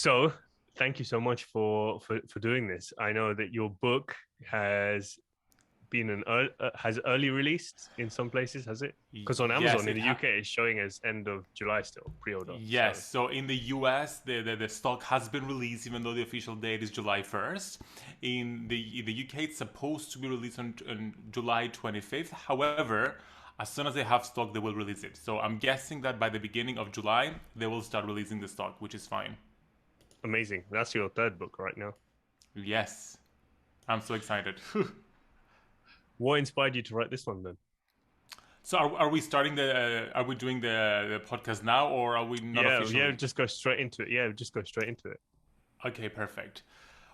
So, thank you so much for doing this. I know that your book has been has early released in some places, has it? Because on Yes, Amazon in the UK, it's showing as end of July still pre-order. So yes. So in the US, the stock has been released, even though the official date is July 1st. In the UK, it's supposed to be released on July 25th. However, as soon as they have stock, they will release it. So I'm guessing that by the beginning of July, they will start releasing the stock, which is fine. amazing. That's your third book right now. Yes, I'm so excited. What inspired you to write this one then? So are we starting are we doing the podcast now, or are we not Yeah, officially? just go straight into it. Yeah, just go straight into it. Okay, perfect.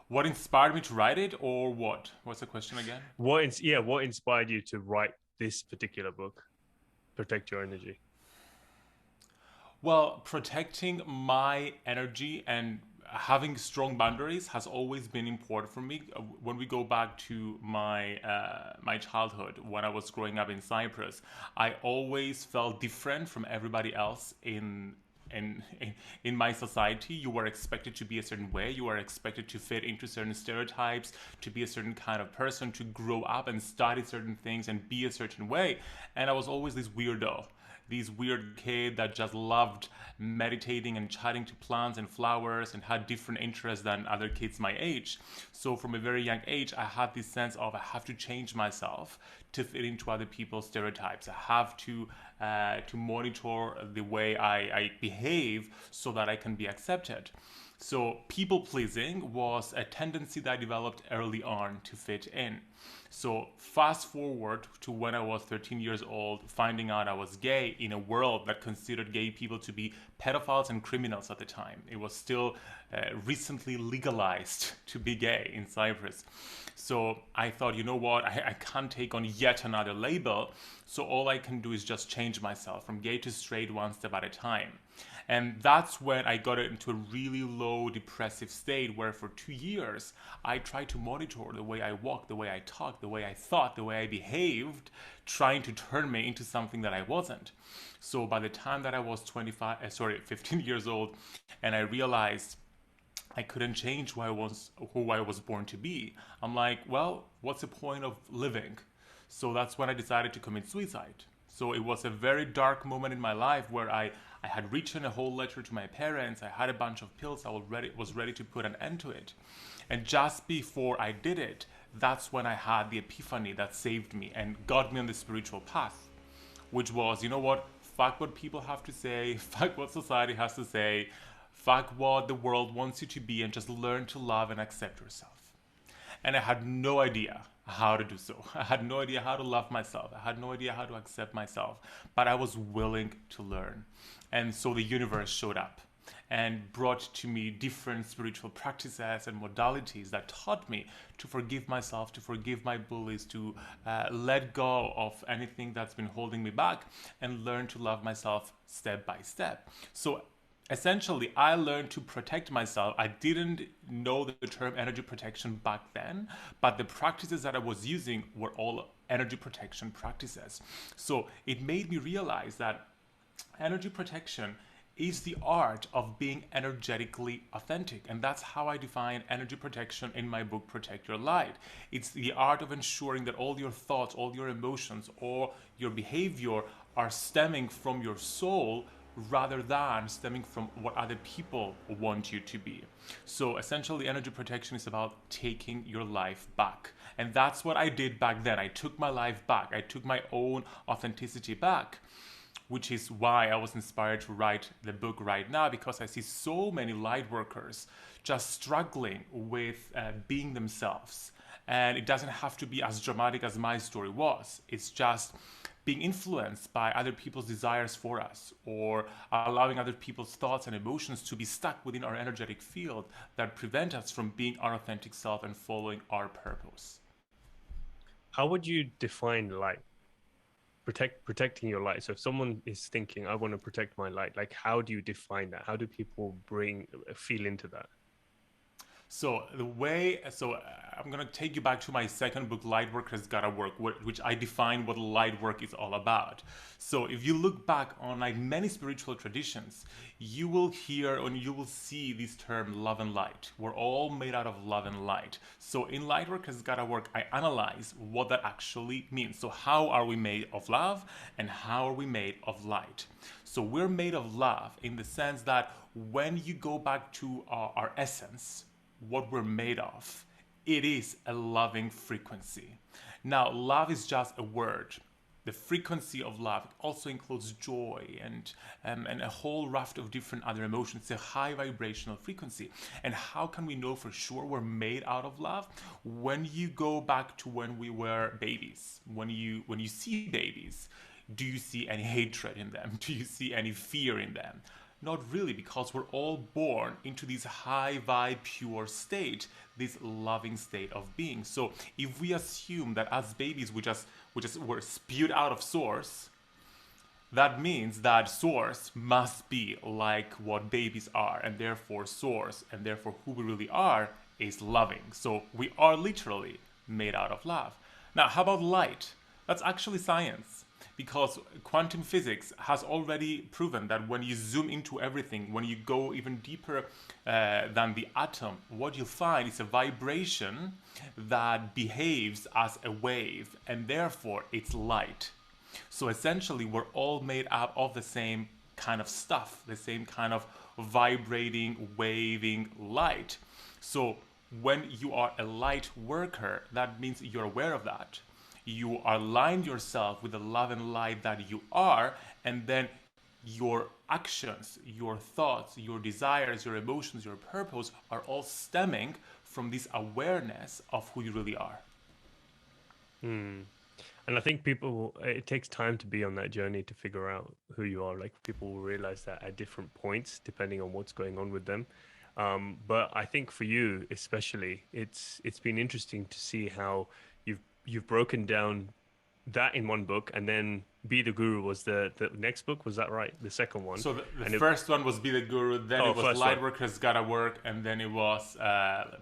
What inspired me to write it, or what? What's the question again? What inspired you to write this particular book? Protect Your Energy. Well, protecting my energy and having strong boundaries has always been important for me. When we go back to my childhood, when I was growing up in Cyprus, I always felt different from everybody else in my society. You were expected to be a certain way. You were expected to fit into certain stereotypes, to be a certain kind of person, to grow up and study certain things and be a certain way. And I was always this weird kid that just loved meditating and chatting to plants and flowers and had different interests than other kids my age. So from a very young age, I had this sense of I have to change myself to fit into other people's stereotypes. I have to monitor the way I behave so that I can be accepted. So people pleasing was a tendency that I developed early on to fit in. So fast forward to when I was 13 years old, finding out I was gay in a world that considered gay people to be pedophiles and criminals at the time. It was still recently legalized to be gay in Cyprus. So I thought, you know what, I can't take on yet another label. So all I can do is just change myself from gay to straight one step at a time. And that's when I got into a really low depressive state where for 2 years I tried to monitor the way I walked, the way I talked, the way I thought, the way I behaved, trying to turn me into something that I wasn't. So by the time that I was 15 years old, and I realized I couldn't change who I was born to be. I'm like, well, what's the point of living? So that's when I decided to commit suicide. So it was a very dark moment in my life where I had written a whole letter to my parents. I had a bunch of pills. I was ready to put an end to it. And just before I did it, that's when I had the epiphany that saved me and got me on the spiritual path, which was, you know what? Fuck what people have to say, fuck what society has to say, fuck what the world wants you to be, and just learn to love and accept yourself. And I had no idea how to do so. I had no idea how to love myself. I had no idea how to accept myself, but I was willing to learn. And so the universe showed up and brought to me different spiritual practices and modalities that taught me to forgive myself, to forgive my bullies, to let go of anything that's been holding me back, and learn to love myself step by step. So essentially, I learned to protect myself. I didn't know the term energy protection back then, but the practices that I was using were all energy protection practices. So it made me realize that energy protection is the art of being energetically authentic. And that's how I define energy protection in my book, Protect Your Light. It's the art of ensuring that all your thoughts, all your emotions, or your behavior are stemming from your soul rather than stemming from what other people want you to be. So essentially, energy protection is about taking your life back. And that's what I did back then. I took my life back, I took my own authenticity back, which is why I was inspired to write the book right now, because I see so many light workers just struggling with being themselves. And it doesn't have to be as dramatic as my story was. It's just being influenced by other people's desires for us, or allowing other people's thoughts and emotions to be stuck within our energetic field that prevent us from being our authentic self and following our purpose. How would you define light? Protecting your light. So if someone is thinking, I want to protect my light, like how do you define that? How do people bring feel into that? I'm gonna take you back to my second book, Lightworkers Gotta Work, which I define what light work is all about. So if you look back on like many spiritual traditions, you will hear and you will see this term love and light. We're all made out of love and light. So in Lightworkers Gotta Work, I analyze what that actually means. So how are we made of love and how are we made of light? So we're made of love in the sense that when you go back to our essence, what we're made of, it is a loving frequency. Now, love is just a word. The frequency of love also includes joy and a whole raft of different other emotions. It's a high vibrational frequency. And how can we know for sure we're made out of love? When you go back to when we were babies, when you see babies, do you see any hatred in them? Do you see any fear in them? Not really, because we're all born into this high vibe, pure state, this loving state of being. So if we assume that as babies we just were spewed out of source, that means that source must be like what babies are, and therefore source, and therefore who we really are is loving. So we are literally made out of love. Now, how about light? That's actually science. Because quantum physics has already proven that when you zoom into everything, when you go even deeper than the atom, what you'll find is a vibration that behaves as a wave, and therefore it's light. So essentially, we're all made up of the same kind of stuff, the same kind of vibrating, waving light. So when you are a light worker, that means you're aware of that. You align yourself with the love and light that you are, and then your actions, your thoughts, your desires, your emotions, your purpose are all stemming from this awareness of who you really are. And I think it takes time to be on that journey to figure out who you are. Like people will realize that at different points, depending on what's going on with them. But I think for you, especially, it's been interesting to see how you've broken down that in one book, and then Be the Guru was the next book. Was that right? The second one. So the first one was Be the Guru, then it was Lightworkers Gotta Work, and then it was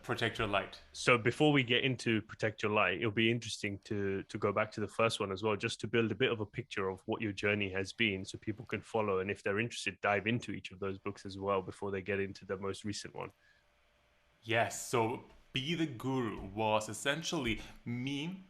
Protect Your Light. So before we get into Protect Your Light, it'll be interesting to go back to the first one as well, just to build a bit of a picture of what your journey has been so people can follow, and if they're interested, dive into each of those books as well before they get into the most recent one. Yes, so Be the Guru was essentially me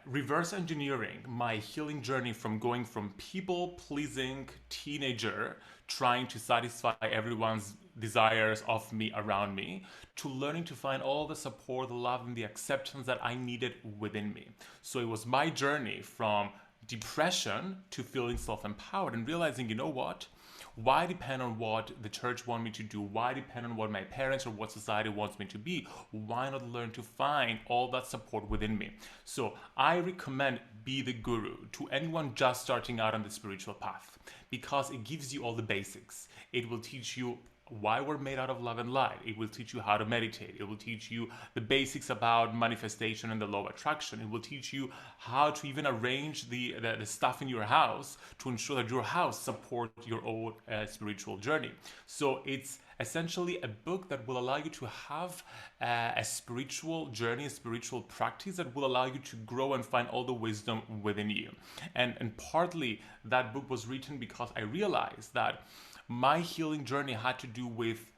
reverse engineering my healing journey from going from people pleasing teenager trying to satisfy everyone's desires of me around me to learning to find all the support, the love, and the acceptance that I needed within me. So it was my journey from depression to feeling self-empowered and realizing, you know what? Why depend on what the church wants me to do? Why depend on what my parents or what society wants me to be? Why not learn to find all that support within me? So I recommend Be the Guru to anyone just starting out on the spiritual path because it gives you all the basics. It will teach you why we're made out of love and light. It will teach you how to meditate. It will teach you the basics about manifestation and the law of attraction. It will teach you how to even arrange the stuff in your house to ensure that your house supports your own spiritual journey. So it's essentially a book that will allow you to have a spiritual journey, a spiritual practice that will allow you to grow and find all the wisdom within you. And partly that book was written because I realized that my healing journey had to do with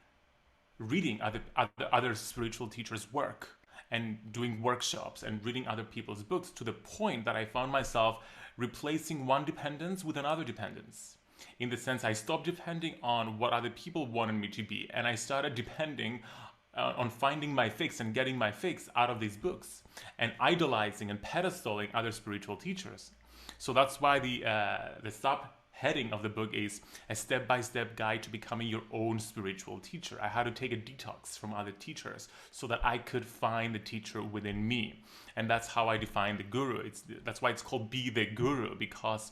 reading other spiritual teachers' work and doing workshops and reading other people's books to the point that I found myself replacing one dependence with another dependence. In the sense, I stopped depending on what other people wanted me to be, and I started depending on finding my fix and getting my fix out of these books and idolizing and pedestaling other spiritual teachers. So that's why the subheading of the book is a step-by-step guide to becoming your own spiritual teacher. I had to take a detox from other teachers so that I could find the teacher within me. And that's how I define the guru. That's why it's called Be the Guru, because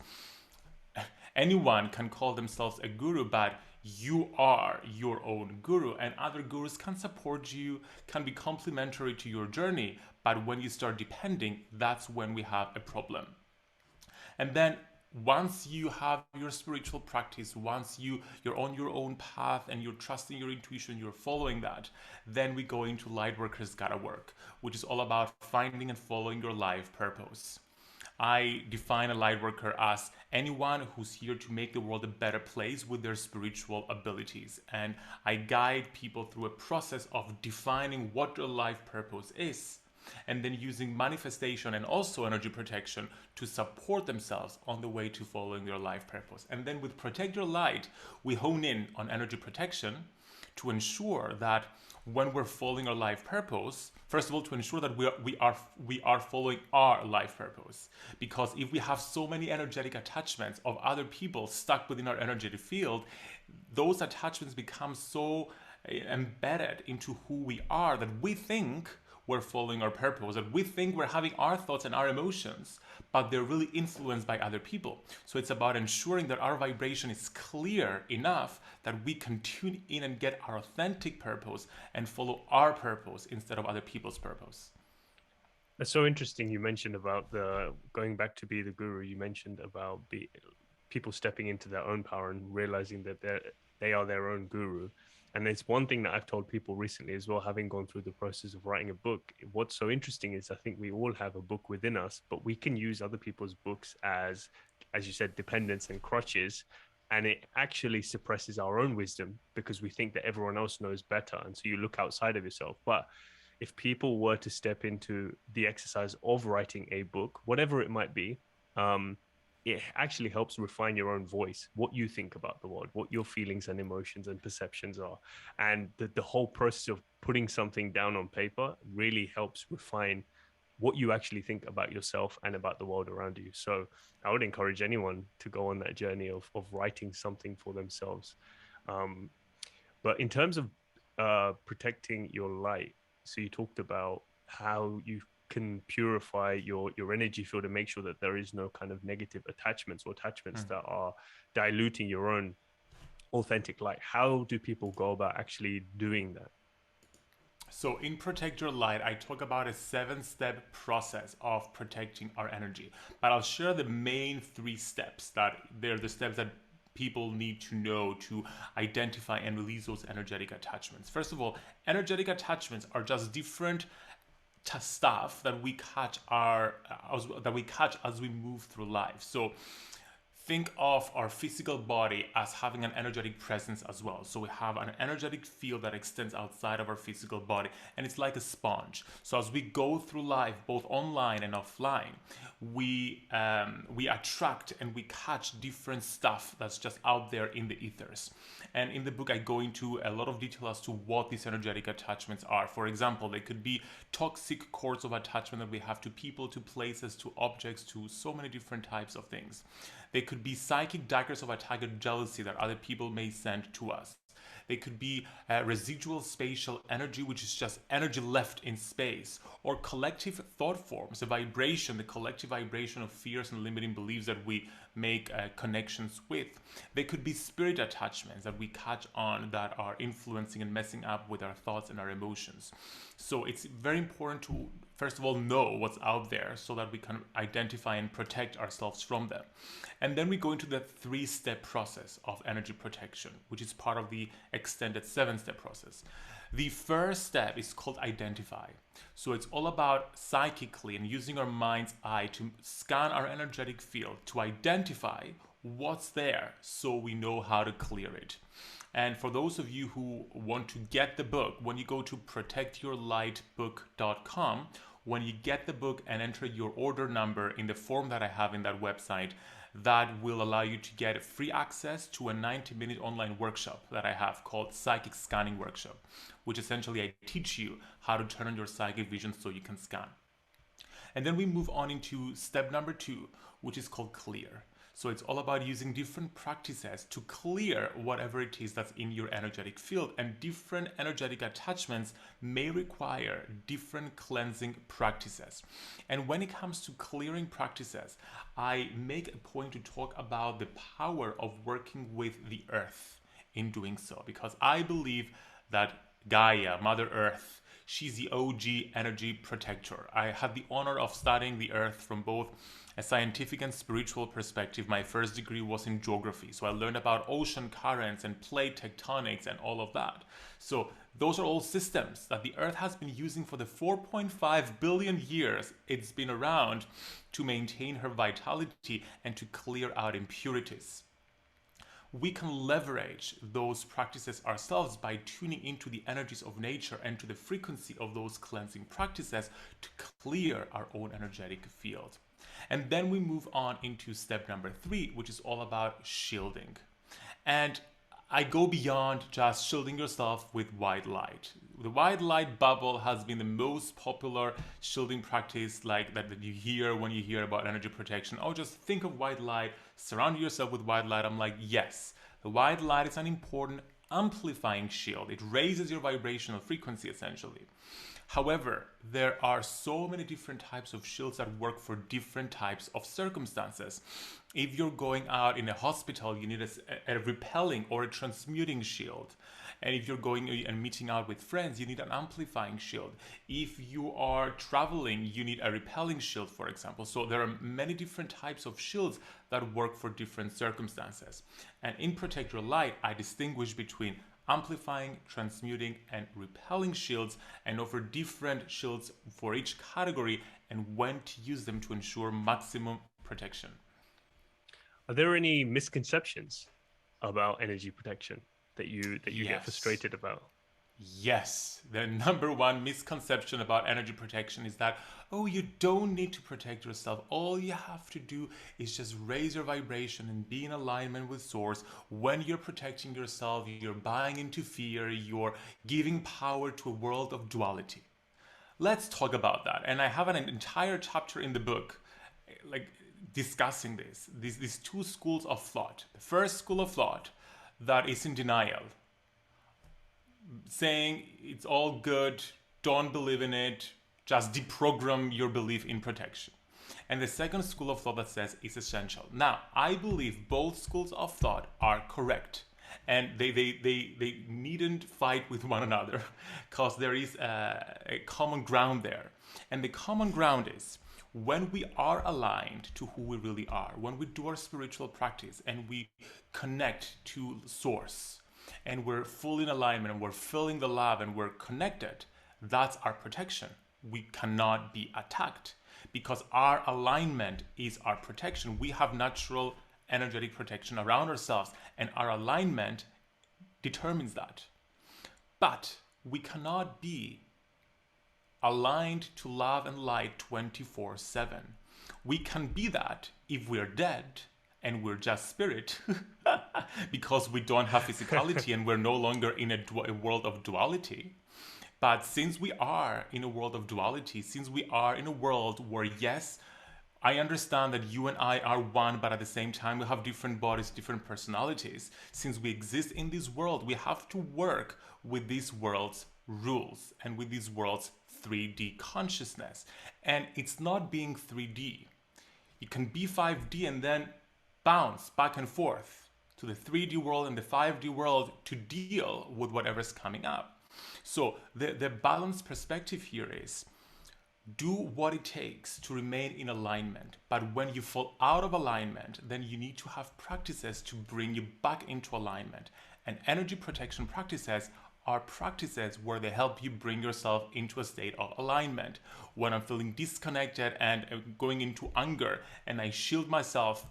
anyone can call themselves a guru, but you are your own guru, and other gurus can support you, can be complementary to your journey. But when you start depending, that's when we have a problem. And then once you have your spiritual practice, once you're on your own path and you're trusting your intuition, you're following that, then we go into Lightworkers Gotta Work, which is all about finding and following your life purpose. I define a light worker as anyone who's here to make the world a better place with their spiritual abilities. And I guide people through a process of defining what their life purpose is, and then using manifestation and also energy protection to support themselves on the way to following their life purpose. And then with Protect Your Light, we hone in on energy protection to ensure that when we're following our life purpose, first of all, to ensure that we are following our life purpose. Because if we have so many energetic attachments of other people stuck within our energetic field, those attachments become so embedded into who we are that we think we're following our purpose, that we think we're having our thoughts and our emotions, but they're really influenced by other people. So it's about ensuring that our vibration is clear enough that we can tune in and get our authentic purpose and follow our purpose instead of other people's purpose. That's so interesting. You mentioned about the going back to be the guru. You mentioned about people stepping into their own power and realizing that they are their own guru. And it's one thing that I've told people recently as well, having gone through the process of writing a book. What's so interesting is I think we all have a book within us, but we can use other people's books as you said, dependence and crutches. And it actually suppresses our own wisdom because we think that everyone else knows better. And so you look outside of yourself. But if people were to step into the exercise of writing a book, whatever it might be, it actually helps refine your own voice, what you think about the world, what your feelings and emotions and perceptions are. And the whole process of putting something down on paper really helps refine what you actually think about yourself and about the world around you. So I would encourage anyone to go on that journey of writing something for themselves. Um, but in terms of protecting your light, so you talked about how you can purify your energy field and make sure that there is no kind of negative attachments or attachments that are diluting your own authentic light. How do people go about actually doing that? So in Protect Your Light, I talk about a 7-step process of protecting our energy. But I'll share the main 3 steps that they're the steps that people need to know to identify and release those energetic attachments. First of all, energetic attachments are just different stuff that we catch as we move through life. So think of our physical body as having an energetic presence as well. So we have an energetic field that extends outside of our physical body, and it's like a sponge. So as we go through life, both online and offline, we attract and we catch different stuff that's just out there in the ethers. And in the book, I go into a lot of detail as to what these energetic attachments are. For example, they could be toxic cords of attachment that we have to people, to places, to objects, to so many different types of things. They could be psychic daggers of attack and jealousy that other people may send to us. They could be residual spatial energy, which is just energy left in space, or collective thought forms, the collective vibration of fears and limiting beliefs that we make connections with. They could be spirit attachments that we catch on that are influencing and messing up with our thoughts and our emotions. So it's very important to, first of all, know what's out there so that we can identify and protect ourselves from them. And then we go into the 3-step process of energy protection, which is part of the extended 7-step process. The first step is called identify. So it's all about psychically and using our mind's eye to scan our energetic field to identify what's there so we know how to clear it. And for those of you who want to get the book, when you go to protectyourlightbook.com, when you get the book and enter your order number in the form that I have in that website, that will allow you to get free access to a 90-minute online workshop that I have called Psychic Scanning Workshop, which essentially I teach you how to turn on your psychic vision so you can scan. And then we move on into step number 2, which is called clear. So it's all about using different practices to clear whatever it is that's in your energetic field, and different energetic attachments may require different cleansing practices. And when it comes to clearing practices, I make a point to talk about the power of working with the earth in doing so, because I believe that Gaia, Mother Earth, She's the OG energy protector. I had the honor of studying the Earth from both a scientific and spiritual perspective. My first degree was in geography, so I learned about ocean currents and plate tectonics and all of that. So those are all systems that the Earth has been using for the 4.5 billion years it's been around to maintain her vitality and to clear out impurities. We can leverage those practices ourselves by tuning into the energies of nature and to the frequency of those cleansing practices to clear our own energetic field. And then we move on into step number 3, which is all about shielding. And I go beyond just shielding yourself with white light. The white light bubble has been the most popular shielding practice like that you hear when you hear about energy protection. Oh, just think of white light, surround yourself with white light. I'm like, yes, the white light is an important amplifying shield. It raises your vibrational frequency essentially. However, there are so many different types of shields that work for different types of circumstances. If you're going out in a hospital, you need a repelling or a transmuting shield. And if you're going and meeting out with friends, you need an amplifying shield. If you are traveling, you need a repelling shield, for example. So there are many different types of shields that work for different circumstances. And in Protect Your Light, I distinguish between amplifying, transmuting, and repelling shields, and offer different shields for each category and when to use them to ensure maximum protection. Are there any misconceptions about energy protection that you get frustrated about? Yes, the number one misconception about energy protection is that, oh, you don't need to protect yourself. All you have to do is just raise your vibration and be in alignment with source. When you're protecting yourself, you're buying into fear, you're giving power to a world of duality. Let's talk about that. And I have an entire chapter in the book, like discussing these two schools of thought. The first school of thought that is in denial, saying it's all good, don't believe in it, just deprogram your belief in protection. And the second school of thought that says it's essential. Now, I believe both schools of thought are correct. And they needn't fight with one another because there is a common ground there. And the common ground is when we are aligned to who we really are, when we do our spiritual practice and we connect to source, and we're fully in alignment and we're feeling the love and we're connected, that's our protection. We cannot be attacked because our alignment is our protection. We have natural energetic protection around ourselves and our alignment determines that. But we cannot be aligned to love and light 24/7. We can be that if we're dead and we're just spirit because we don't have physicality and we're no longer in a world of duality. But since we are in a world of duality, since we are in a world where, yes, I understand that you and I are one, but at the same time we have different bodies, different personalities. Since we exist in this world, we have to work with this world's rules and with this world's 3D consciousness. And it's not being 3D. It can be 5D and then bounce back and forth to the 3D world and the 5D world to deal with whatever's coming up. So the balanced perspective here is do what it takes to remain in alignment. But when you fall out of alignment, then you need to have practices to bring you back into alignment. And energy protection practices are practices where they help you bring yourself into a state of alignment. When I'm feeling disconnected and going into anger and I shield myself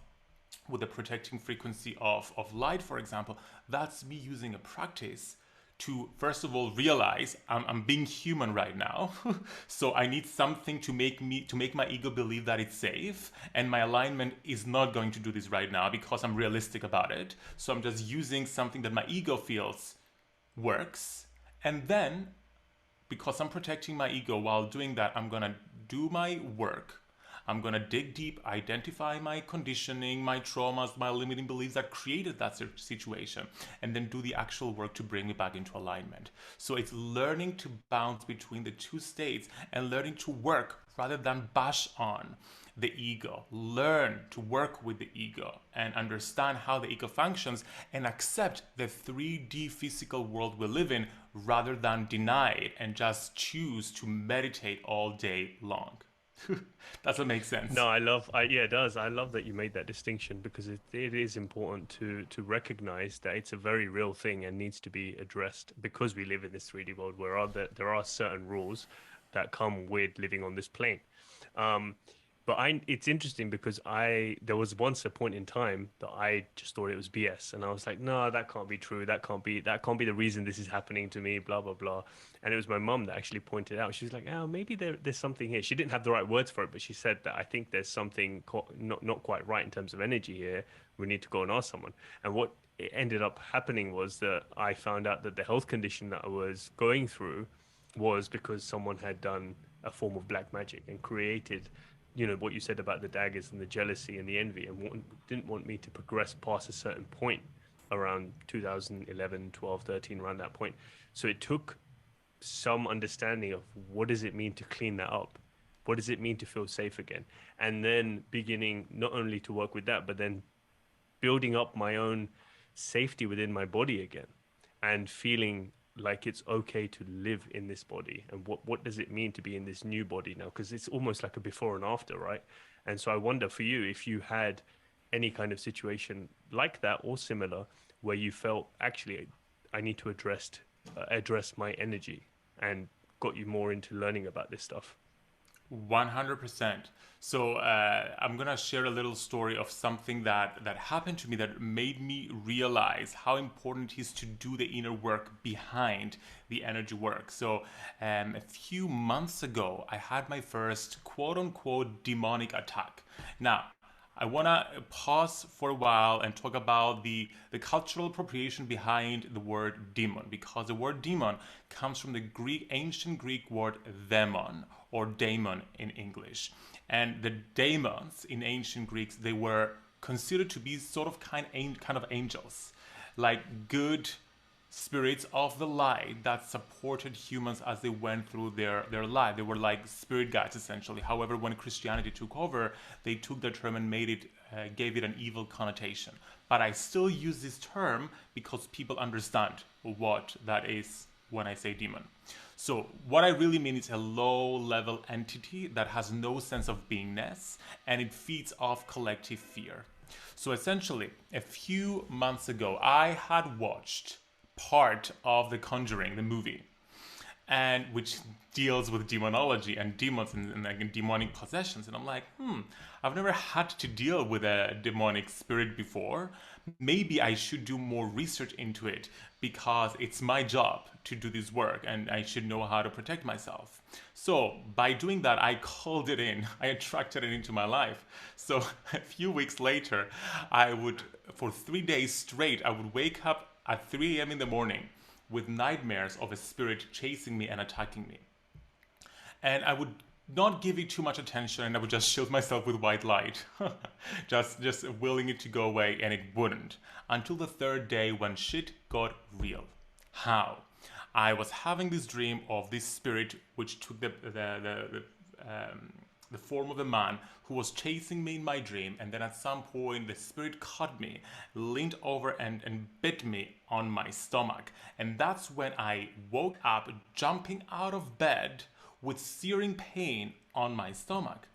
with the protecting frequency of light, for example, that's me using a practice to, first of all, realize I'm being human right now. So I need something to make my ego believe that it's safe, and my alignment is not going to do this right now because I'm realistic about it. So I'm just using something that my ego feels works. And then, because I'm protecting my ego while doing that, I'm gonna do my work. I'm going to dig deep, identify my conditioning, my traumas, my limiting beliefs that created that situation, and then do the actual work to bring me back into alignment. So it's learning to bounce between the two states and learning to work rather than bash on the ego, learn to work with the ego and understand how the ego functions and accept the 3D physical world we live in rather than deny it and just choose to meditate all day long. Does that make sense? No, yeah, it does. I love that you made that distinction because it is important to recognize that it's a very real thing and needs to be addressed because we live in this 3D world where there are certain rules that come with living on this plane. Um, but it's interesting because there was once a point in time that I just thought it was BS, and I was like, no, that can't be true. That can't be the reason this is happening to me. Blah blah blah. And it was my mum that actually pointed out. She was like, oh, maybe there's something here. She didn't have the right words for it, but she said that I think there's something not quite right in terms of energy here. We need to go and ask someone. And what it ended up happening was that I found out that the health condition that I was going through was because someone had done a form of black magic and created, what you said about the daggers and the jealousy and the envy, and didn't want me to progress past a certain point around 2011, 12, 13, around that point. So it took some understanding of what does it mean to clean that up? What does it mean to feel safe again? And then beginning not only to work with that, but then building up my own safety within my body again and feeling like it's okay to live in this body, and what does it mean to be in this new body now, because it's almost like a before and after, right? And so I wonder for you if you had any kind of situation like that or similar where you felt actually I need to address my energy and got you more into learning about this stuff. 100%. So I'm gonna share a little story of something that happened to me that made me realize how important it is to do the inner work behind the energy work. So a few months ago, I had my first quote unquote demonic attack. Now, I want to pause for a while and talk about the cultural appropriation behind the word demon, because the word demon comes from the ancient Greek word daemon, or daemon in English. And the daemons in ancient Greeks, they were considered to be sort of kind of angels, like good spirits of the light that supported humans as they went through their life. They were like spirit guides essentially. However, when Christianity took over, they took the term and gave it an evil connotation. But I still use this term because people understand what that is when I say demon. So what I really mean is a low-level entity that has no sense of beingness, and it feeds off collective fear. So essentially, a few months ago, I had watched part of The Conjuring, the movie, and which deals with demonology and demons and demonic possessions. And I'm like, I've never had to deal with a demonic spirit before. Maybe I should do more research into it because it's my job to do this work and I should know how to protect myself. So by doing that, I called it in. I attracted it into my life. So a few weeks later, for 3 days straight, I would wake up at 3 a.m. in the morning with nightmares of a spirit chasing me and attacking me. And I would not give it too much attention, and I would just shield myself with white light, just willing it to go away, and it wouldn't. Until the third day when shit got real. How? I was having this dream of this spirit which took the form of a man who was chasing me in my dream, and then at some point the spirit caught me, leaned over and bit me on my stomach. And that's when I woke up jumping out of bed with searing pain on my stomach.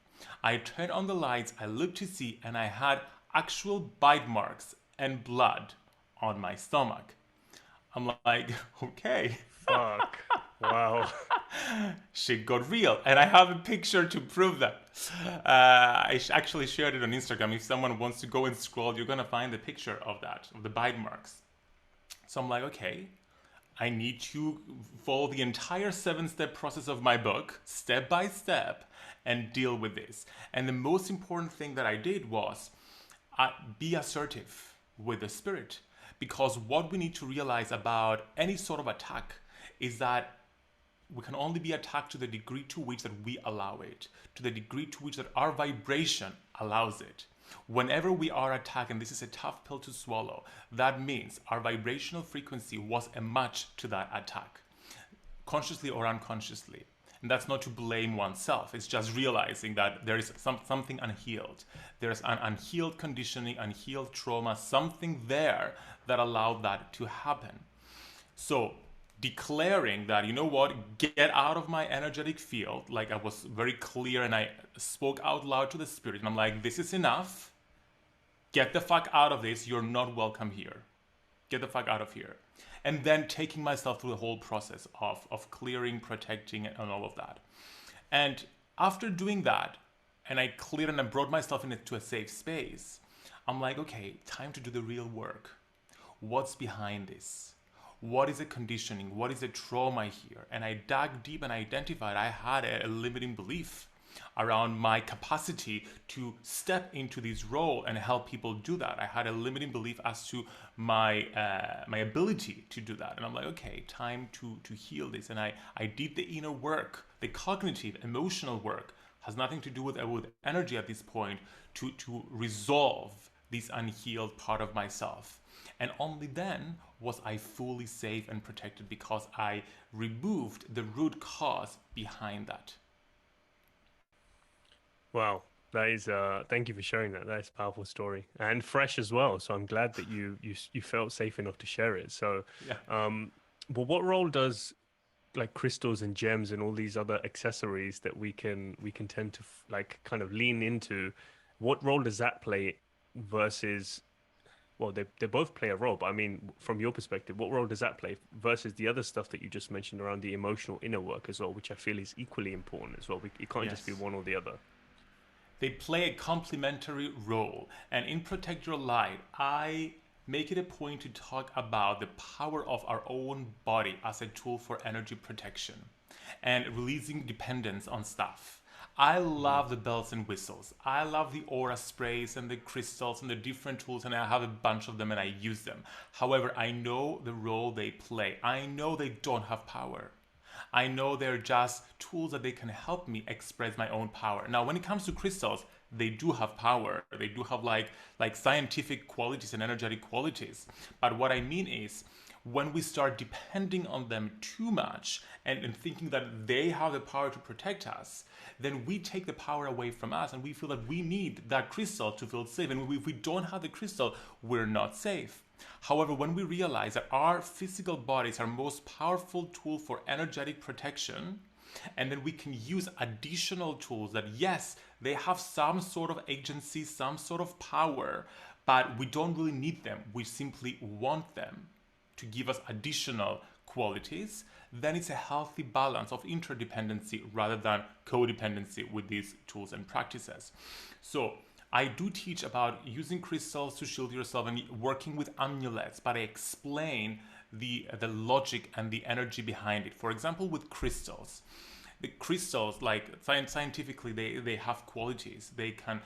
I turned on the lights, I looked to see, and I had actual bite marks and blood on my stomach. I'm like, okay. Fuck. Wow. Shit got real, and I have a picture to prove that. I actually shared it on Instagram. If someone wants to go and scroll, you're gonna find the picture of that, of the bite marks. So I'm like, okay, I need to follow the entire 7-step process of my book, step by step, and deal with this. And the most important thing that I did was be assertive with the spirit. Because what we need to realize about any sort of attack is that we can only be attacked to the degree to which that we allow it, to the degree to which that our vibration allows it. Whenever we are attacked, and this is a tough pill to swallow, that means our vibrational frequency was a match to that attack, consciously or unconsciously. And that's not to blame oneself. It's just realizing that there is something unhealed. There's an unhealed conditioning, unhealed trauma, something there that allowed that to happen. So declaring that, you know what, get out of my energetic field, like I was very clear and I spoke out loud to the spirit. And I'm like, this is enough. Get the fuck out of this. You're not welcome here. Get the fuck out of here. And then taking myself through the whole process of clearing, protecting, and all of that. And after doing that, and I cleared and I brought myself into a safe space, I'm like, okay, time to do the real work. What's behind this? What is the conditioning? What is the trauma here? And I dug deep and I identified I had a limiting belief around my capacity to step into this role and help people do that. I had a limiting belief as to my my ability to do that. And I'm like, okay, time to heal this. And I did the inner work, the cognitive, emotional work. Has nothing to do with energy at this point to resolve this unhealed part of myself. And only then was I fully safe and protected because I removed the root cause behind that. Wow, that is thank you for sharing that. That is a powerful story and fresh as well. So I'm glad that you felt safe enough to share it. So, Yeah. but what role does like crystals and gems and all these other accessories that we can tend to like kind of lean into? What role does that play versus, well, they both play a role, but I mean, from your perspective, what role does that play versus the other stuff that you just mentioned around the emotional inner work as well, which I feel is equally important as well. It can't just be Yes. one or the other. They play a complementary role. And in Protect Your Light, I make it a point to talk about the power of our own body as a tool for energy protection and releasing dependence on stuff. I Mm-hmm. love the bells and whistles. I love the aura sprays and the crystals and the different tools, and I have a bunch of them and I use them. However, I know the role they play. I know they don't have power. I know they're just tools that they can help me express my own power. Now, when it comes to crystals, they do have power. They do have like scientific qualities and energetic qualities. But what I mean is when we start depending on them too much and thinking that they have the power to protect us, then we take the power away from us and we feel that we need that crystal to feel safe. And if we don't have the crystal, we're not safe. However, when we realize that our physical body is our most powerful tool for energetic protection, and then we can use additional tools that, yes, they have some sort of agency, some sort of power, but we don't really need them. We simply want them to give us additional qualities, then it's a healthy balance of interdependency rather than codependency with these tools and practices. So I do teach about using crystals to shield yourself and working with amulets, but I explain the logic and the energy behind it. For example, with crystals, the crystals, like scientifically, they have qualities. They can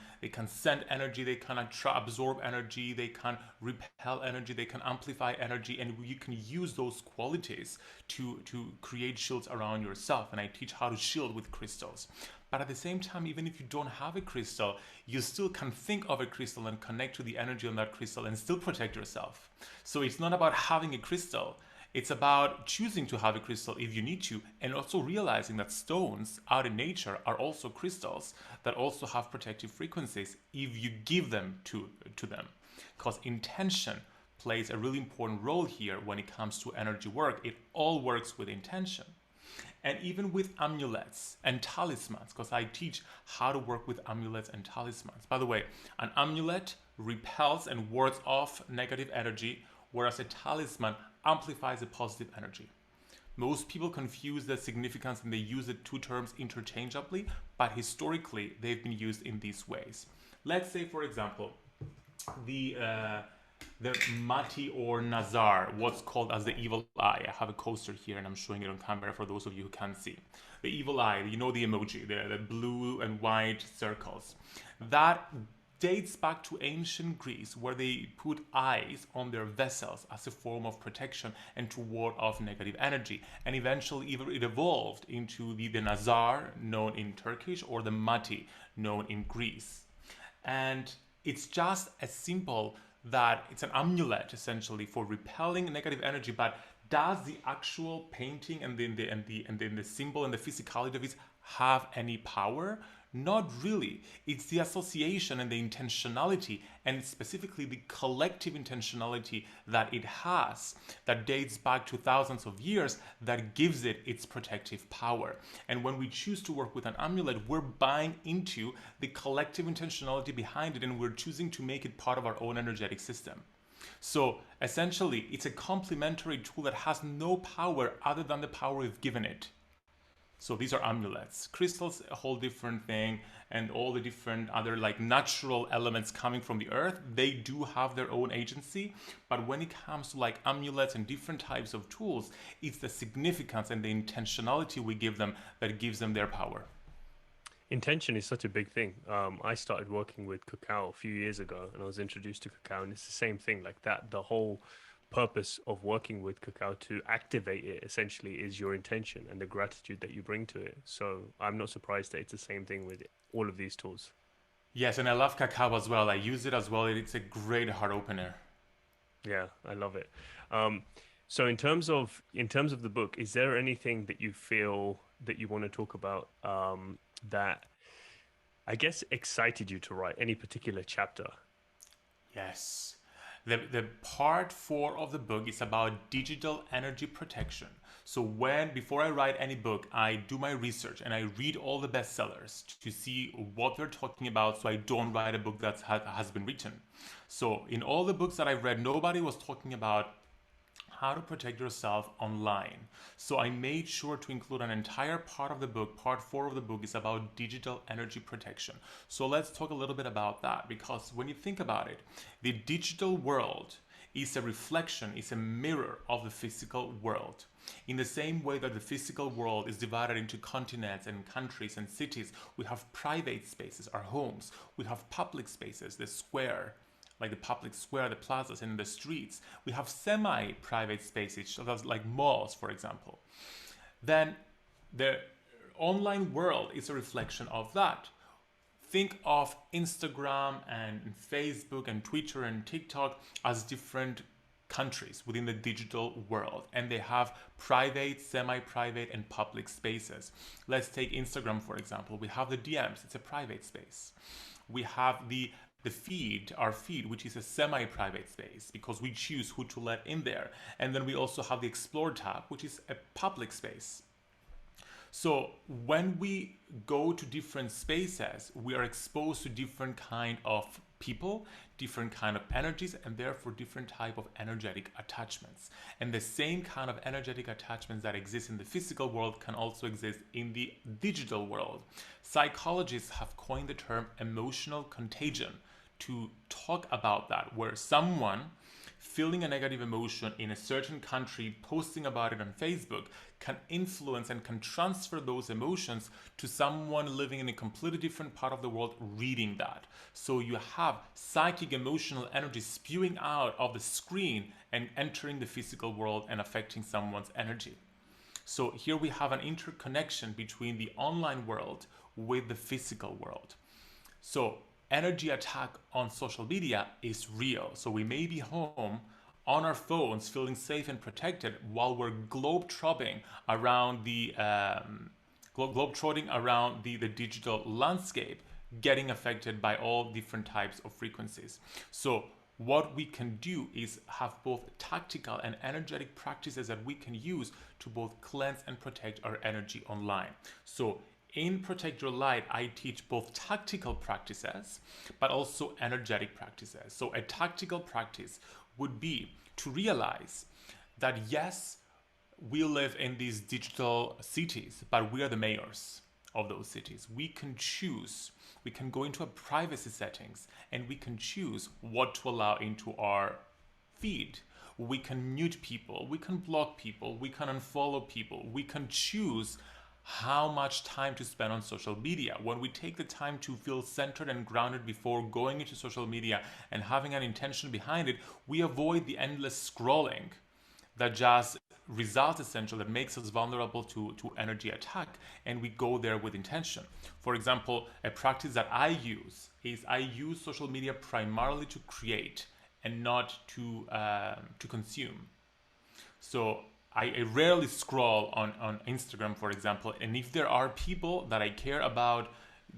send energy, they can absorb energy, they can repel energy, they can amplify energy, and you can use those qualities to create shields around yourself. And I teach how to shield with crystals. But at the same time, even if you don't have a crystal, you still can think of a crystal and connect to the energy on that crystal and still protect yourself. So it's not about having a crystal. It's about choosing to have a crystal if you need to, and also realizing that stones out in nature are also crystals that also have protective frequencies if you give them to them. Because intention plays a really important role here when it comes to energy work. It all works with intention. And even with amulets and talismans, because I teach how to work with amulets and talismans. By the way, an amulet repels and wards off negative energy, whereas a talisman amplifies a positive energy. Most people confuse the significance and they use the two terms interchangeably, but historically they've been used in these ways. Let's say, for example, the Mati or Nazar, what's called as the evil eye. I have a coaster here and I'm showing it on camera for those of you who can't see. The evil eye, you know the emoji, the blue and white circles. That dates back to ancient Greece where they put eyes on their vessels as a form of protection and to ward off negative energy. And eventually it evolved into the Nazar, known in Turkish, or the Mati, known in Greece. And it's just as simple that it's an amulet essentially for repelling negative energy, but does the actual painting and then the symbol and the physicality of it have any power? Not really. It's the association and the intentionality, and specifically the collective intentionality that it has, that dates back to thousands of years, that gives it its protective power. And when we choose to work with an amulet, we're buying into the collective intentionality behind it, and we're choosing to make it part of our own energetic system. So essentially, it's a complementary tool that has no power other than the power we've given it. So these are amulets. Crystals, a whole different thing, and all the different other like natural elements coming from the earth, they do have their own agency. But when it comes to like amulets and different types of tools, it's the significance and the intentionality we give them that gives them their power. Intention is such a big thing. I started working with cacao a few years ago, and I was introduced to cacao, and it's the same thing like that. The whole purpose of working with cacao to activate it essentially is your intention and the gratitude that you bring to it. So I'm not surprised that it's the same thing with all of these tools. Yes, and I love cacao as well. I use it as well. It's a great heart opener. Yeah, I love it. Um, so in terms of the book, is there anything that you feel that you want to talk about that I guess excited you to write any particular chapter? Yes. The part four of the book is about digital energy protection. So before I write any book, I do my research and I read all the bestsellers to see what they're talking about, so I don't write a book that has been written. So in all the books that I've read, nobody was talking about how to protect yourself online. So I made sure to include an entire part of the book. Part four of the book is about digital energy protection. So let's talk a little bit about that, because when you think about it, the digital world is a reflection, is a mirror of the physical world. In the same way that the physical world is divided into continents and countries and cities, we have private spaces, our homes, we have public spaces, the square, like the public square, the plazas, and the streets. We have semi-private spaces, like malls, for example. Then the online world is a reflection of that. Think of Instagram and Facebook and Twitter and TikTok as different countries within the digital world, and they have private, semi-private, and public spaces. Let's take Instagram, for example. We have the DMs, it's a private space. We have our feed, which is a semi-private space because we choose who to let in there. And then we also have the Explore tab, which is a public space. So when we go to different spaces, we are exposed to different kind of people, different kind of energies, and therefore different type of energetic attachments. And the same kind of energetic attachments that exist in the physical world can also exist in the digital world. Psychologists have coined the term emotional contagion to talk about that, where someone feeling a negative emotion in a certain country, posting about it on Facebook, can influence and can transfer those emotions to someone living in a completely different part of the world reading that. So you have psychic emotional energy spewing out of the screen and entering the physical world and affecting someone's energy. So here we have an interconnection between the online world with the physical world. So energy attack on social media is real. So we may be home on our phones feeling safe and protected while we're globe-trotting around the digital landscape, getting affected by all different types of frequencies. So what we can do is have both tactical and energetic practices that we can use to both cleanse and protect our energy online. So in Protect Your Light, I teach both tactical practices, but also energetic practices. So a tactical practice would be to realize that yes, we live in these digital cities, but we are the mayors of those cities. We can choose, we can go into a privacy settings, and we can choose what to allow into our feed. We can mute people, we can block people, we can unfollow people, we can choose how much time to spend on social media. When we take the time to feel centered and grounded before going into social media and having an intention behind it, we avoid the endless scrolling that just results essentially that makes us vulnerable to energy attack, and we go there with intention. For example, a practice that I use is I use social media primarily to create and not to consume. So I rarely scroll on Instagram, for example. And if there are people that I care about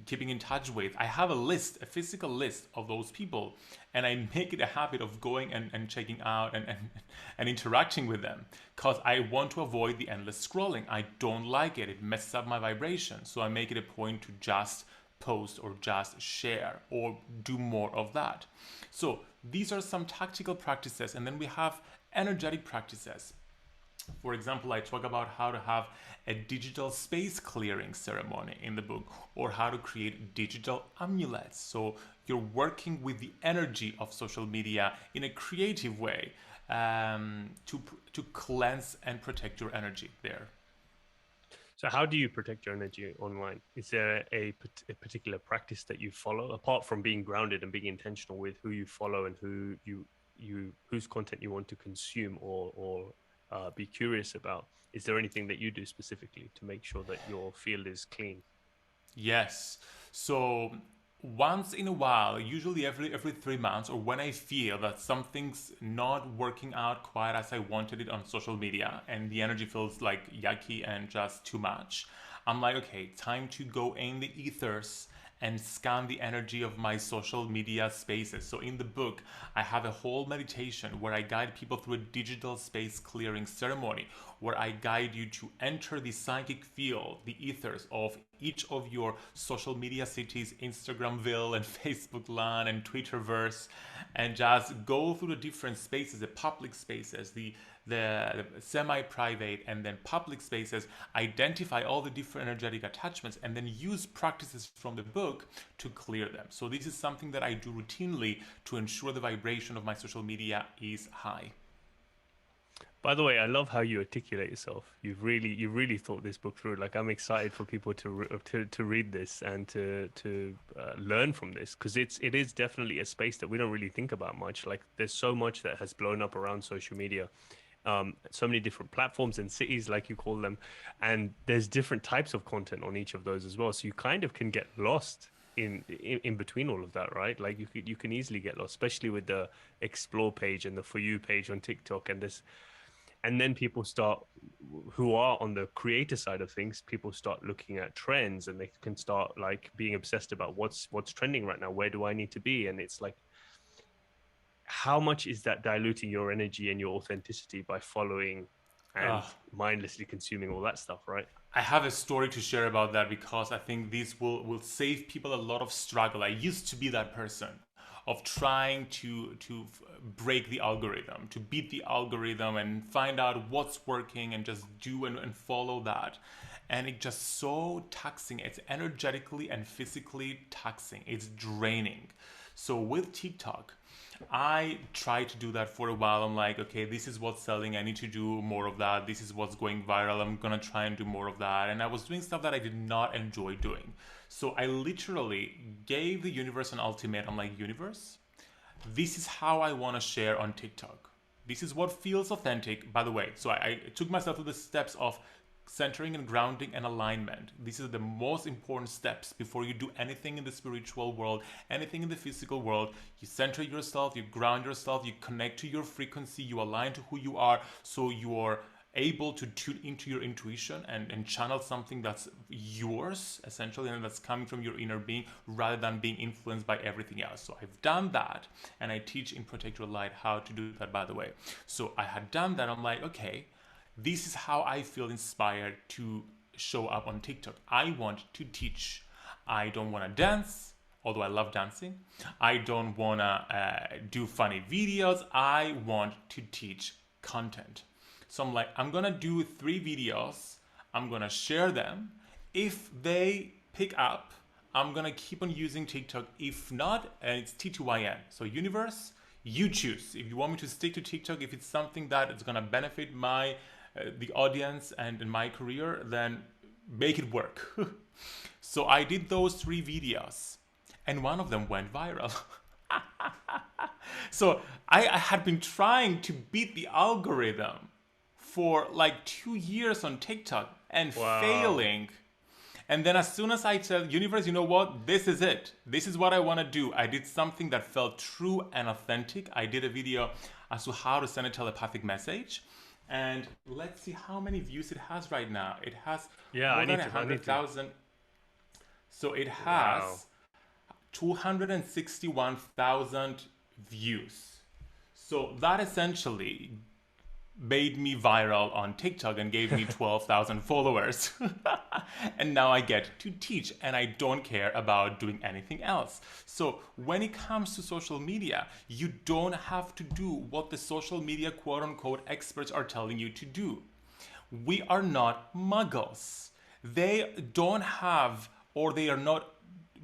keeping in touch with, I have a list, a physical list of those people. And I make it a habit of going and checking out and interacting with them because I want to avoid the endless scrolling. I don't like it. It messes up my vibration. So I make it a point to just post or just share or do more of that. So these are some tactical practices. And then we have energetic practices. For example, I talk about how to have a digital space clearing ceremony in the book, or how to create digital amulets. So you're working with the energy of social media in a creative way to cleanse and protect your energy there. So how do you protect your energy online? Is there a particular practice that you follow apart from being grounded and being intentional with who you follow and who you whose content you want to consume or be curious about? Is there anything that you do specifically to make sure that your field is clean? Yes. So once in a while, usually every 3 months, or when I feel that something's not working out quite as I wanted it on social media, and the energy feels like yucky and just too much, I'm like, okay, time to go in the ethers and scan the energy of my social media spaces. So in the book, I have a whole meditation where I guide people through a digital space clearing ceremony, where I guide you to enter the psychic field, the ethers of each of your social media cities, Instagramville and Facebook land and Twitterverse, and just go through the different spaces, the public spaces, the semi-private and then public spaces, identify all the different energetic attachments, and then use practices from the book to clear them. So this is something that I do routinely to ensure the vibration of my social media is high. By the way, I love how you articulate yourself. You really thought this book through. Like I'm excited for people to read this and to learn from this because it is definitely a space that we don't really think about much. Like there's so much that has blown up around social media, so many different platforms and cities, like you call them, and there's different types of content on each of those as well. So you kind of can get lost in between all of that, right? Like you can easily get lost, especially with the explore page and the for you page on TikTok and this. And then people start, who are on the creator side of things, people start looking at trends and they can start like being obsessed about what's trending right now. Where do I need to be? And it's like, how much is that diluting your energy and your authenticity by following and Uh, mindlessly consuming all that stuff, right? I have a story to share about that because I think this will save people a lot of struggle. I used to be that person of trying to break the algorithm, to beat the algorithm and find out what's working and just do and follow that. And it's just so taxing. It's energetically and physically taxing. It's draining. So with TikTok, I tried to do that for a while. I'm like, okay, this is what's selling. I need to do more of that. This is what's going viral. I'm gonna try and do more of that. And I was doing stuff that I did not enjoy doing. So I literally gave the universe an ultimatum. I'm like, universe, this is how I want to share on TikTok. This is what feels authentic, by the way. So I took myself through the steps of centering and grounding and alignment. These are the most important steps before you do anything in the spiritual world, anything in the physical world. You center yourself, you ground yourself, you connect to your frequency, you align to who you are, so you're able to tune into your intuition and channel something that's yours essentially, and that's coming from your inner being rather than being influenced by everything else. So I've done that, and I teach in Protect Your Light how to do that, by the way. So I had done that. I'm like, okay, this is how I feel inspired to show up on TikTok. I want to teach. I don't want to dance, although I love dancing. I don't want to do funny videos. I want to teach content. So I'm like, I'm going to do 3 videos. I'm going to share them. If they pick up, I'm going to keep on using TikTok. If not, it's T2YN. So universe, you choose. If you want me to stick to TikTok, if it's something that is going to benefit my the audience and in my career, then make it work. So I did those 3 videos and one of them went viral. So I had been trying to beat the algorithm for like 2 years on TikTok and failing. And then as soon as I said, universe, you know what? This is it. This is what I want to do. I did something that felt true and authentic. I did a video as to how to send a telepathic message. And let's see how many views it has right now. It has Yeah, more than a I need hundred to. thousand. So it Wow. has 261,000 views. So that essentially made me viral on TikTok and gave me 12,000 followers. And now I get to teach and I don't care about doing anything else. So when it comes to social media, you don't have to do what the social media quote unquote experts are telling you to do. We are not muggles. They don't have, or they are not,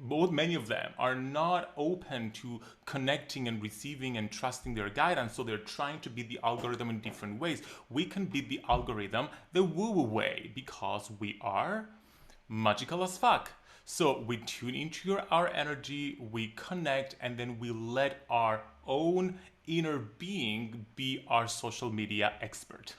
both many of them are not open to connecting and receiving and trusting their guidance, so they're trying to beat the algorithm in different ways. We can beat the algorithm the woo-woo way because we are magical as fuck. So we tune into our energy, we connect, and then we let our own inner being be our social media expert.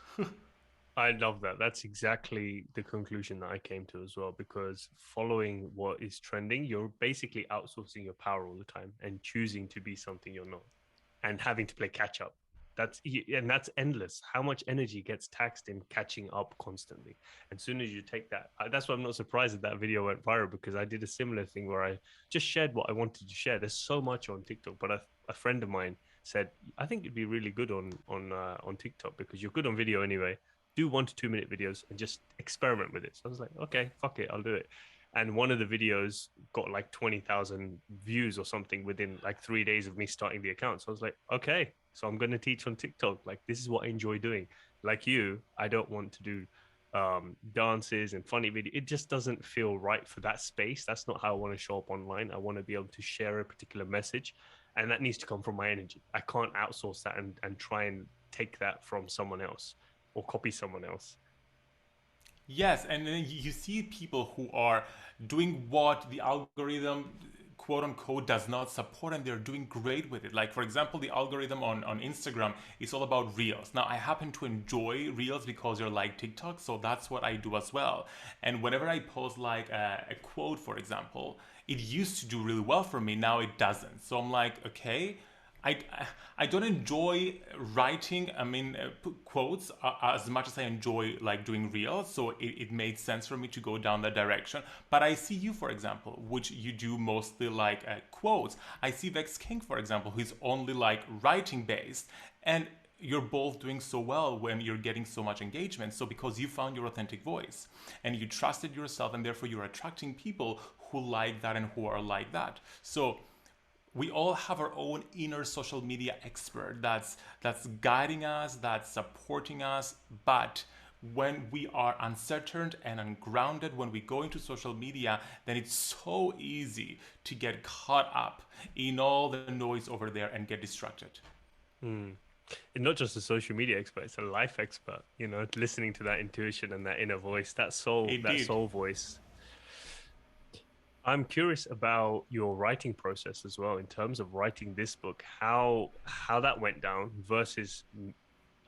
I love that. That's exactly the conclusion that I came to as well. Because following what is trending, you're basically outsourcing your power all the time and choosing to be something you're not, and having to play catch up. That's endless. How much energy gets taxed in catching up constantly? And as soon as you take that, that's why I'm not surprised that that video went viral, because I did a similar thing where I just shared what I wanted to share. There's so much on TikTok, but a friend of mine said, I think it'd be really good on TikTok because you're good on video anyway. Do 1 to 2 minute videos and just experiment with it. So I was like, okay, fuck it, I'll do it. And one of the videos got like 20,000 views or something within like 3 days of me starting the account. So I was like, okay, so I'm going to teach on TikTok. Like, this is what I enjoy doing. Like you, I don't want to do dances and funny video. It just doesn't feel right for that space. That's not how I want to show up online. I want to be able to share a particular message, and that needs to come from my energy. I can't outsource that and try and take that from someone else or copy someone else. Yes, and then you see people who are doing what the algorithm quote unquote does not support, and they're doing great with it. Like, for example, the algorithm on Instagram is all about reels. Now I happen to enjoy reels because you're like TikTok, so that's what I do as well. And whenever I post like a quote, for example, it used to do really well for me, now it doesn't. So I'm like, okay, I, I don't enjoy writing, quotes as much as I enjoy like doing reels. So it made sense for me to go down that direction. But I see you, for example, which you do mostly like quotes. I see Vex King, for example, who's only like writing based. And you're both doing so well when you're getting so much engagement. So because you found your authentic voice and you trusted yourself, and therefore you're attracting people who like that and who are like that. So we all have our own inner social media expert that's guiding us, that's supporting us. But when we are uncertain and ungrounded, when we go into social media, then it's so easy to get caught up in all the noise over there and get distracted. Hmm. And not just a social media expert, it's a life expert, listening to that intuition and that inner voice, that Indeed. soul voice. I'm curious about your writing process as well, in terms of writing this book, how that went down versus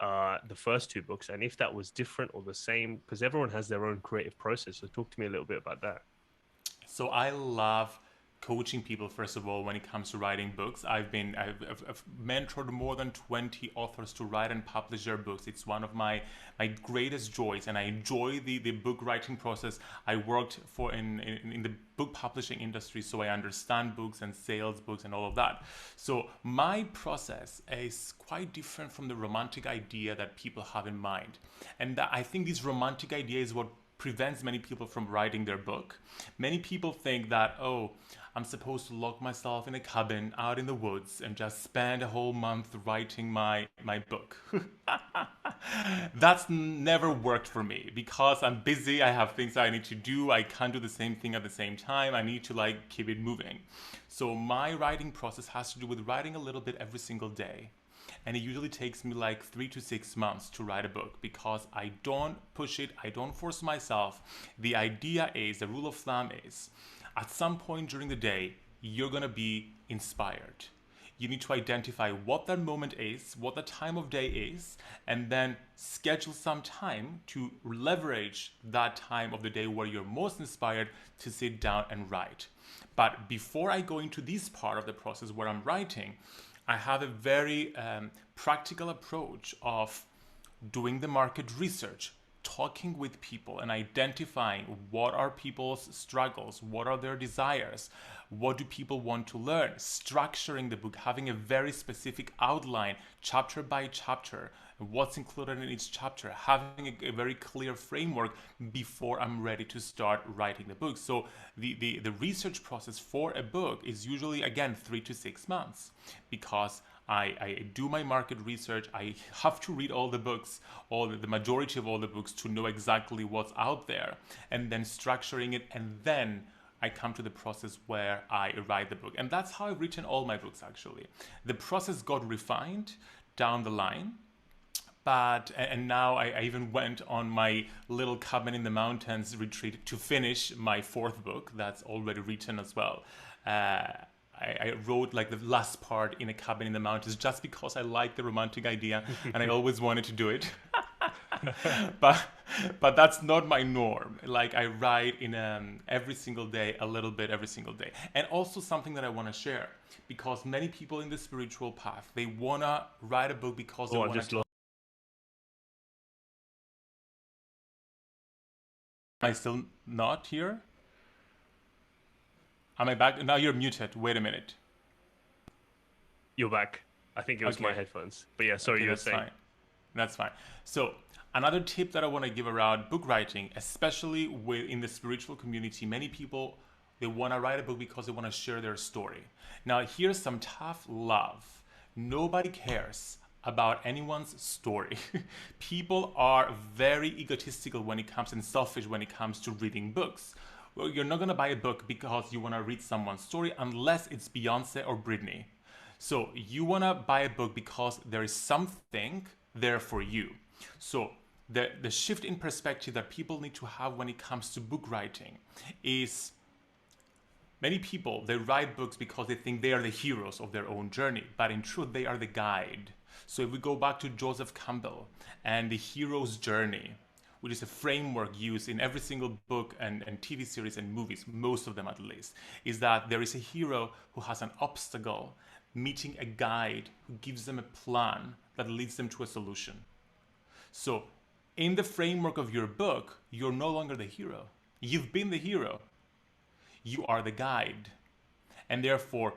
the first two books, and if that was different or the same, because everyone has their own creative process. So talk to me a little bit about that. So I love coaching people. First of all, when it comes to writing books, I've mentored more than 20 authors to write and publish their books. It's one of my greatest joys, and I enjoy the book writing process. I worked in the book publishing industry, so I understand books and sales books and all of that. So my process is quite different from the romantic idea that people have in mind, and I think this romantic idea is what prevents many people from writing their book. Many people think that, oh, I'm supposed to lock myself in a cabin out in the woods and just spend a whole month writing my book. That's never worked for me because I'm busy, I have things I need to do, I can't do the same thing at the same time, I need to like keep it moving. So my writing process has to do with writing a little bit every single day, and it usually takes me like 3 to 6 months to write a book because I don't push it, I don't force myself. The idea is, the rule of thumb is, at some point during the day, you're gonna be inspired. You need to identify what that moment is, what the time of day is, and then schedule some time to leverage that time of the day where you're most inspired to sit down and write. But before I go into this part of the process where I'm writing, I have a very practical approach of doing the market research, talking with people and identifying what are people's struggles, what are their desires, what do people want to learn, structuring the book, having a very specific outline, chapter by chapter, what's included in each chapter, having a very clear framework before I'm ready to start writing the book. So the research process for a book is usually, again, 3 to 6 months, because I do my market research. I have to read all the books, the majority of all the books, to know exactly what's out there, and then structuring it, and then I come to the process where I write the book. And that's how I've written all my books, actually. The process got refined down the line, and now I even went on my little cabin in the mountains retreat to finish my 4th book that's already written as well. I wrote like the last part in a cabin in the mountains just because I like the romantic idea and I always wanted to do it. but that's not my norm. Like, I write in every single day, a little bit every single day. And also something that I want to share, because many people in the spiritual path, they want to write a book because they want to. Am I still not here? Am I back? Now you're muted. Wait a minute. You're back. I think it was my headphones. But yeah, sorry, you were saying. Fine. That's fine. So another tip that I want to give around book writing, especially in the spiritual community, many people, they want to write a book because they want to share their story. Now, here's some tough love. Nobody cares about anyone's story. People are very egotistical when it comes, and selfish when it comes to reading books. Well, you're not going to buy a book because you want to read someone's story unless it's Beyonce or Britney. So you want to buy a book because there is something there for you. So the shift in perspective that people need to have when it comes to book writing is, many people, they write books because they think they are the heroes of their own journey, but in truth, they are the guide. So if we go back to Joseph Campbell and the hero's journey, which is a framework used in every single book and TV series and movies, most of them at least, is that there is a hero who has an obstacle, meeting a guide who gives them a plan that leads them to a solution. So in the framework of your book, you're no longer the hero. You've been the hero. You are the guide. And therefore,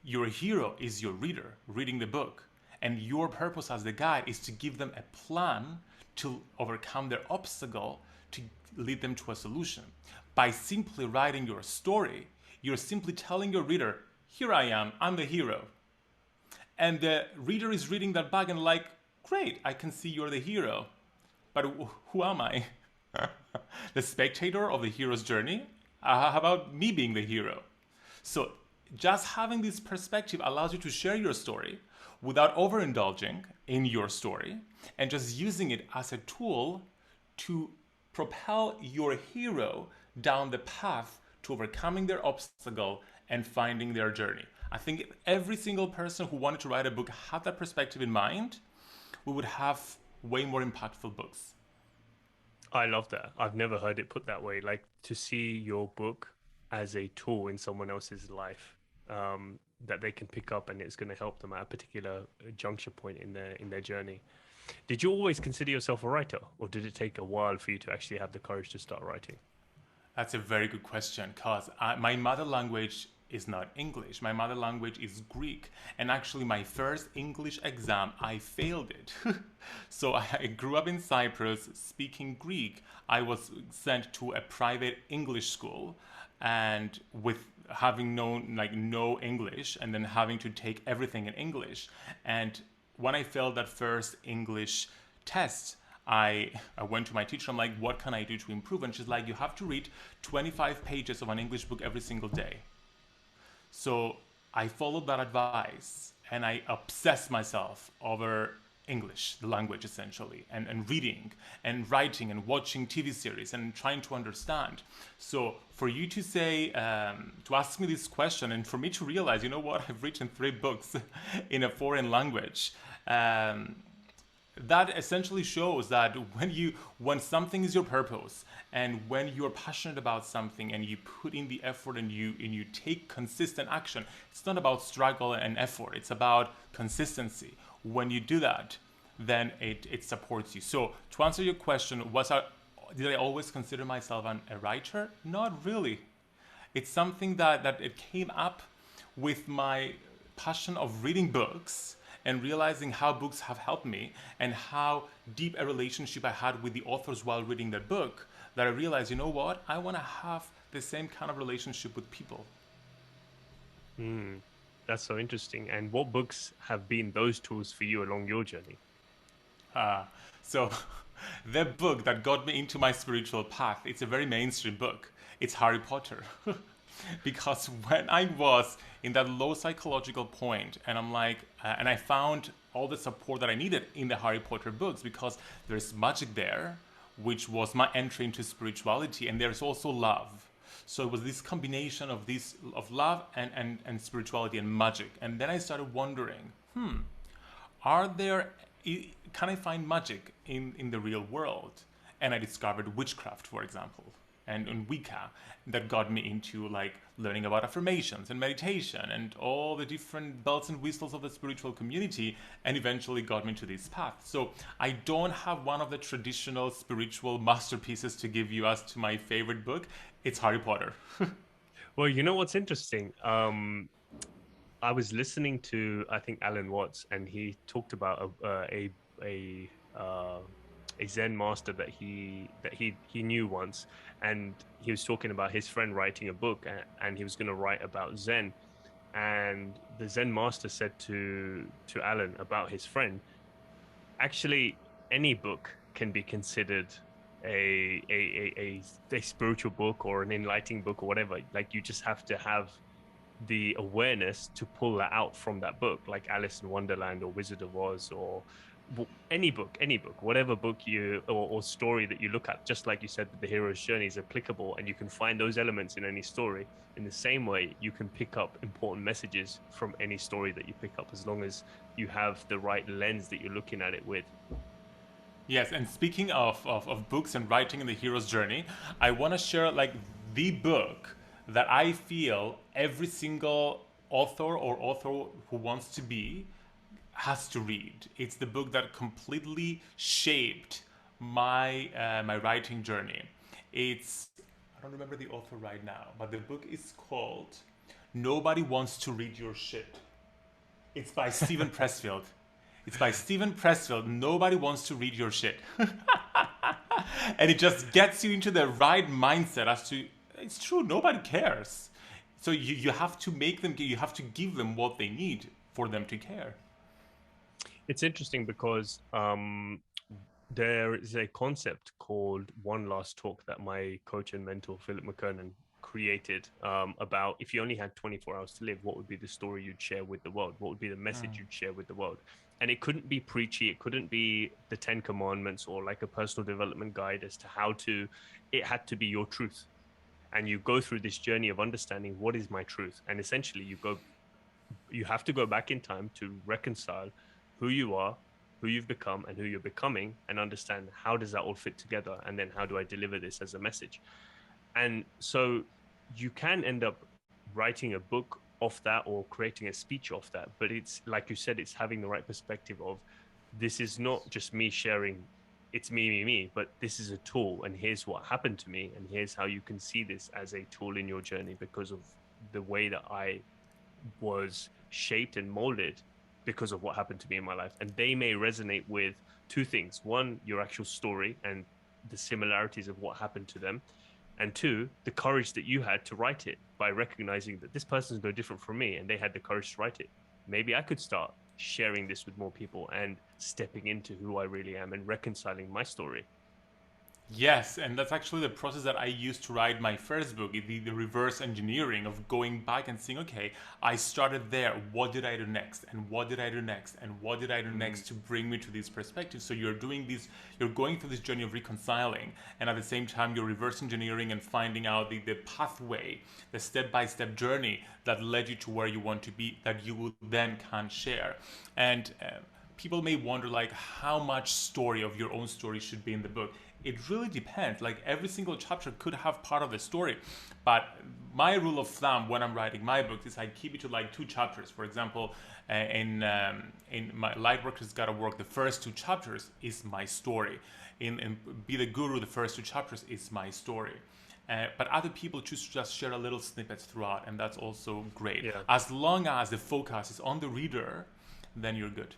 your hero is your reader reading the book. And your purpose as the guide is to give them a plan to overcome their obstacle, to lead them to a solution. By simply writing your story, you're simply telling your reader, here I am, I'm the hero. And the reader is reading that back and like, great, I can see you're the hero. But who am I? The spectator of the hero's journey? How about me being the hero? So just having this perspective allows you to share your story without overindulging in your story, and just using it as a tool to propel your hero down the path to overcoming their obstacle and finding their journey. I think if every single person who wanted to write a book had that perspective in mind, we would have way more impactful books. I love that. I've never heard it put that way. Like, to see your book as a tool in someone else's life, that they can pick up and it's going to help them at a particular juncture point in their journey. Did you always consider yourself a writer, or did it take a while for you to actually have the courage to start writing? That's a very good question, because my mother language is not English. My mother language is Greek. And actually, my first English exam, I failed it. So I grew up in Cyprus speaking Greek. I was sent to a private English school, and with having known like no English, and then having to take everything in English. And when I failed that first English test, I went to my teacher. I'm like, what can I do to improve? And she's like, you have to read 25 pages of an English book every single day. So I followed that advice, and I obsessed myself over English, the language essentially, and reading and writing and watching TV series and trying to understand. So for you to say, to ask me this question, and for me to realize, you know what, I've written 3 books in a foreign language, that essentially shows that when something is your purpose, and when you're passionate about something and you put in the effort and you take consistent action, it's not about struggle and effort, it's about consistency. When you do that, then it supports you. So to answer your question, did I always consider myself a writer? Not really. It's something that it came up with my passion of reading books and realizing how books have helped me and how deep a relationship I had with the authors while reading their book, that I realized, you know what, I want to have the same kind of relationship with people. Mm, that's so interesting. And what books have been those tools for you along your journey? So the book that got me into my spiritual path, it's a very mainstream book. It's Harry Potter. Because when I was in that low psychological point, and I'm like, and I found all the support that I needed in the Harry Potter books, because there's magic there, which was my entry into spirituality, and there's also love. So it was this combination of love and spirituality and magic. And then I started wondering, are there can I find magic in the real world? And I discovered witchcraft, for example, and Wicca, that got me into like learning about affirmations and meditation and all the different bells and whistles of the spiritual community, and eventually got me to this path. So I don't have one of the traditional spiritual masterpieces to give you as to my favorite book. It's Harry Potter. Well, you know what's interesting? I was listening to, I think, Alan Watts, and he talked about a uh, a Zen master that he knew once, and he was talking about his friend writing a book, and he was going to write about Zen, and the Zen master said to Alan about his friend, actually, any book can be considered a spiritual book or an enlightening book or whatever. Like, you just have to have the awareness to pull that out from that book, like Alice in Wonderland or Wizard of Oz, or any book, whatever book or story that you look at. Just like you said, that the hero's journey is applicable, and you can find those elements in any story. In the same way, you can pick up important messages from any story that you pick up, as long as you have the right lens that you're looking at it with. Yes, and speaking of books and writing in the hero's journey, I want to share like the book that I feel every single author who wants to be has to read. It's the book that completely shaped my writing journey. It's I don't remember the author right now, but the book is called Nobody Wants to Read Your Shit. It's by Stephen Pressfield. It's by Stephen Pressfield. Nobody wants to read your shit. And it just gets you into the right mindset as to, it's true, nobody cares. So you have to make them, you have to give them what they need for them to care. It's interesting because there is a concept called One Last Talk that my coach and mentor Philip McKernan created, about if you only had 24 hours to live, what would be the story you'd share with the world? What would be the message you'd share with the world? And it couldn't be preachy. It couldn't be the 10 Commandments or like a personal development guide as to how to. It had to be your truth. And you go through this journey of understanding what is my truth. And essentially, you have to go back in time to reconcile who you are, who you've become, and who you're becoming, and understand how does that all fit together, and then how do I deliver this as a message. And so you can end up writing a book off that or creating a speech off that, but it's like you said, it's having the right perspective of, this is not just me sharing, it's me, but this is a tool, and here's what happened to me, and here's how you can see this as a tool in your journey because of the way that I was shaped and molded because of what happened to me in my life. And they may resonate with two things: one, your actual story and the similarities of what happened to them, and two, the courage that you had to write it, by recognizing that this person is no different from me and they had the courage to write it. Maybe I could start sharing this with more people and stepping into who I really am and reconciling my story. Yes, and that's actually the process that I used to write my first book, the reverse engineering of going back and saying, okay, I started there. What did I do next? And what did I do next? And what did I do next to bring me to this perspective? So you're doing this, you're going through this journey of reconciling, and at the same time, you're reverse engineering and finding out the pathway, the step-by-step journey that led you to where you want to be, that you then can share. And people may wonder like how much story of your own story should be in the book. it really depends. Like every single chapter could have part of the story, but my rule of thumb when I'm writing my books is I keep it to like 2 chapters. For example, in my Lightworkers Gotta Work, the first 2 chapters is my story. In Be the Guru, the first 2 chapters is my story. But other people choose to just share a little snippets throughout, and that's also great. Yeah. As long as the focus is on the reader, then you're good.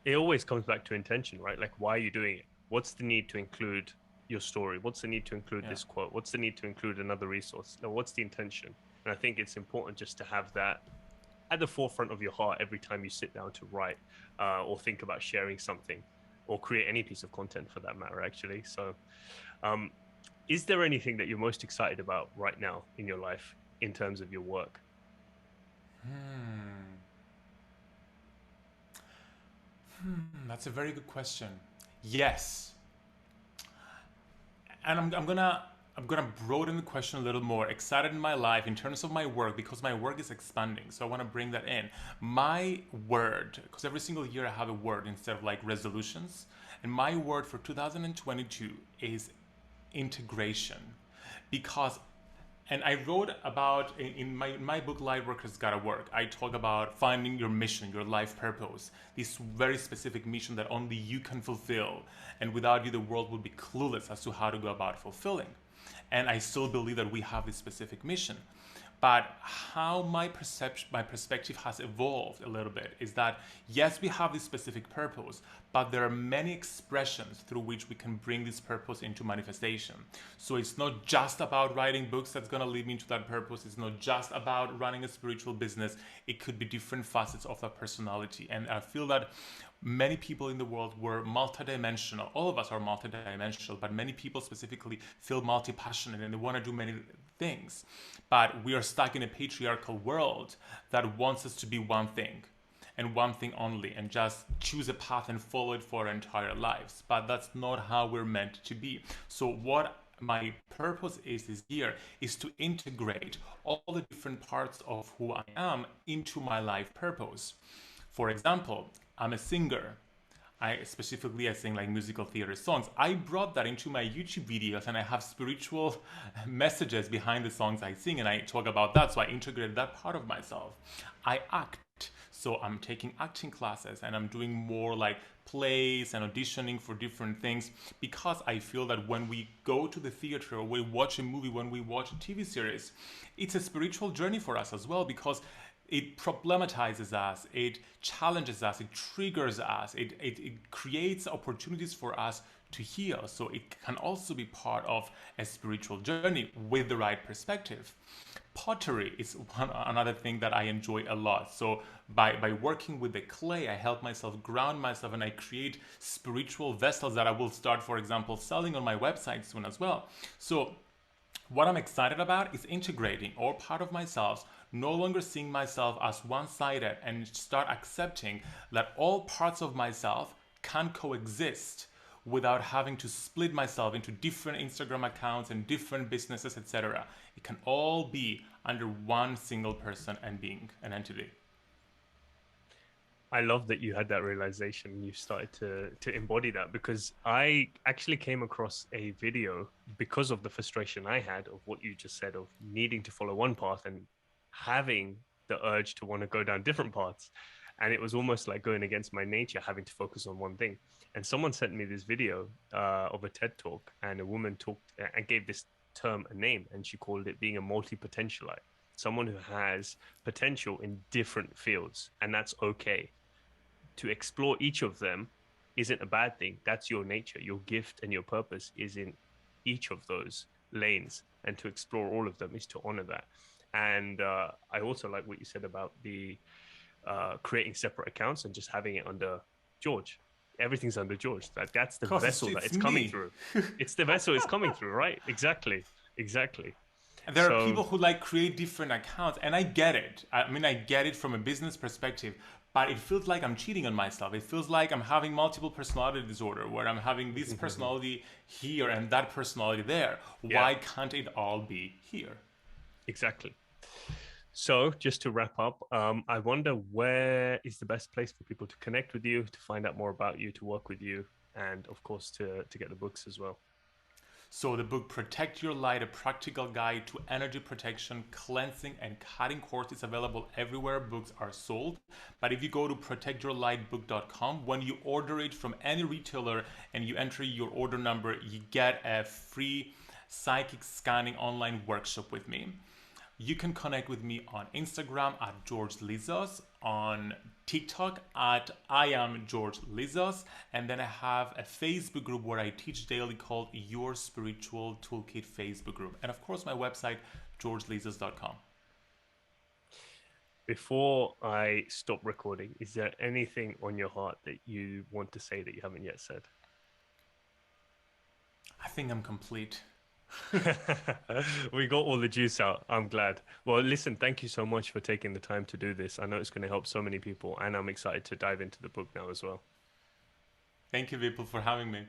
It always comes back to intention, right? Like, why are you doing it? What's the need to include your story? What's the need to include Yeah. this quote? What's the need to include another resource? Now, what's the intention? And I think it's important just to have that at the forefront of your heart every time you sit down to write or think about sharing something or create any piece of content for that matter, actually. So, um, is there anything that you're most excited about right now in your life in terms of your work? That's a very good question. Yes, and I'm gonna broaden the question a little more. Excited in my life in terms of my work because my work is expanding. So I want to bring that in. My word, because every single year I have a word instead of like resolutions, and my word for 2022 is integration, because and I wrote about in my book Lightworkers Gotta Work, I talk about finding your mission, your life purpose, this very specific mission that only you can fulfill, and without you the world would be clueless as to how to go about fulfilling. And I still believe that we have this specific mission. But how my perspective has evolved a little bit is that yes, we have this specific purpose, but there are many expressions through which we can bring this purpose into manifestation. So it's not just about writing books that's going to lead me to that purpose. It's not just about running a spiritual business. It could be different facets of that personality. And I feel that many people in the world were multidimensional. All of us are multidimensional, but many people specifically feel multi-passionate and they want to do many things. But we are stuck in a patriarchal world that wants us to be one thing and one thing only and just choose a path and follow it for our entire lives. But that's not how we're meant to be. So what my purpose is this year is to integrate all the different parts of who I am into my life purpose. For example, I'm a singer. I sing like musical theater songs. I brought that into my YouTube videos and I have spiritual messages behind the songs I sing and I talk about that. So I integrated that part of myself. I act. So I'm taking acting classes and I'm doing more like plays and auditioning for different things because I feel that when we go to the theater or we watch a movie, when we watch a TV series, it's a spiritual journey for us as well because it problematizes us, it challenges us, it triggers us, it creates opportunities for us to heal. So it can also be part of a spiritual journey with the right perspective. Pottery is another thing that I enjoy a lot. So by working with the clay, I help myself ground myself and I create spiritual vessels that I will start, for example, selling on my website soon as well. So what I'm excited about is integrating all part of myself, no longer seeing myself as one-sided and start accepting that all parts of myself can coexist without having to split myself into different Instagram accounts and different businesses, etc. It can all be under one single person and being an entity. I love that you had that realization and you started to embody that because I actually came across a video because of the frustration I had of what you just said of needing to follow one path and having the urge to want to go down different paths. And it was almost like going against my nature, having to focus on one thing. And someone sent me this video of a TED talk, and a woman talked and gave this term a name, and she called it being a multi-potentialite, someone who has potential in different fields, and that's okay. To explore each of them isn't a bad thing. That's your nature. Your gift and your purpose is in each of those lanes, and to explore all of them is to honor that. And I also like what you said about the creating separate accounts and just having it under George. Everything's under George. That's the vessel that it's coming through. It's the vessel it's coming through, right? Exactly. There are people who like create different accounts, and I get it. I mean, I get it from a business perspective, but it feels like I'm cheating on myself. It feels like I'm having multiple personality disorder, where I'm having this personality here and that personality there. Yeah. Why can't it all be here? Exactly. So just to wrap up, I wonder where is the best place for people to connect with you, to find out more about you, to work with you, and of course to get the books as well. So the book Protect Your Light, a practical guide to energy protection, cleansing, and cutting cords is available everywhere books are sold. But if you go to protectyourlightbook.com, when you order it from any retailer and you enter your order number, you get a free psychic scanning online workshop with me. You can connect with me on Instagram at George Lizos, on TikTok at I am George Lizos, and then I have a Facebook group where I teach daily called Your Spiritual Toolkit Facebook group. And of course, my website, georgelizos.com. Before I stop recording, is there anything on your heart that you want to say that you haven't yet said? I think I'm complete. We got all the juice out. I'm glad. Well, listen, thank you so much for taking the time to do this. I know it's going to help so many people, and I'm excited to dive into the book now as well. Thank you, people, for having me.